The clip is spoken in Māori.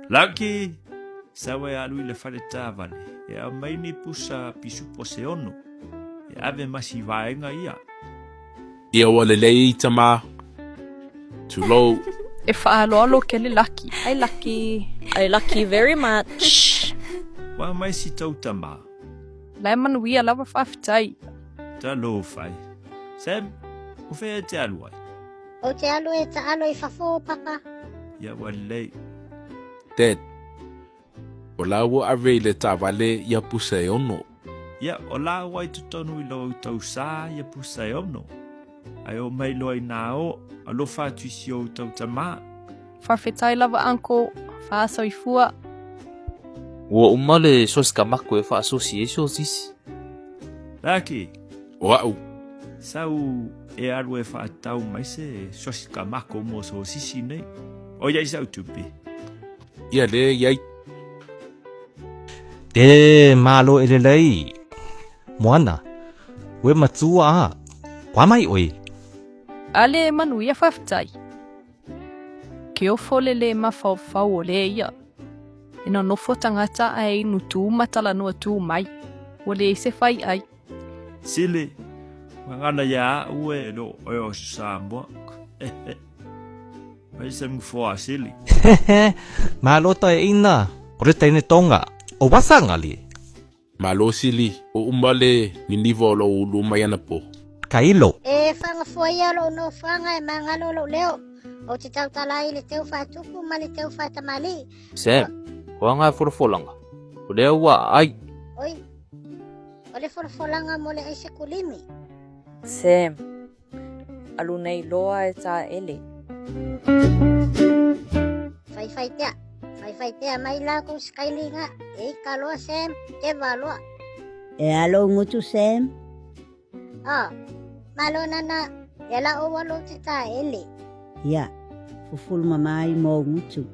Laki, sawa ya lui le fale tavale. E a maini pusa pisupo se ono. E ave masi vaenga ia. Ia wale lei tama. Tulo. E whaaloalo ke le Lucky. Hi, Lucky. I like you very much. Wa mai si tau tama. Lai manuia lawa whawhitai. Ta lo fai. Sam, o fe te aluai. O te alo e ta alo I whafo, papa. Ia wale. Dad. O lawa ave le tavale ia pusa e ono. Ia, o la wai tutonu I lo tau sa ia pusa e ono. Ai o mai loa I nā o, a lo whātuisi o tau tama. Whawhitai lawa anko, whaasau I fua. Ua umale sos ka mako e wha association sisi. Laki, Wau. sau e aru e whaatau mai se sosi ka mako mo so sisi nei. O iai sau tupi. Ia le iai. Te malo ele lei. Moana. We matua a. Kwa mai oi. Ale manuia whawhitai. Ke ofo le mawhawhau o le ia. E no nofo tangata ai nu tū matala noa tū mai. O le se whai ai. Sile, wangana ia ue lo o Samoa. Mai se mfua sili. Malo ta e ina. Ore taine tonga. O wasanga li. Malo sili. O umale ni nivo lo ulu mayana po. Kailo. E whanga fuaia lo no whanga e mangalo lo leo. O te tau talai le teu whatupu ma le teu whatamali. Sam, koa ngai wholofolanga. O lea ua ai. Oi, o le wholofolanga mo le aise kulimi. Sam, alu nei loa e tā ele. Whai tea mai la ko skailinga. E kaloa Sam, te waloa. E alo ngutu Sam. Ah, malo nana, e la o walo te tā ele. Ia, fufulu mamai mo ngutu.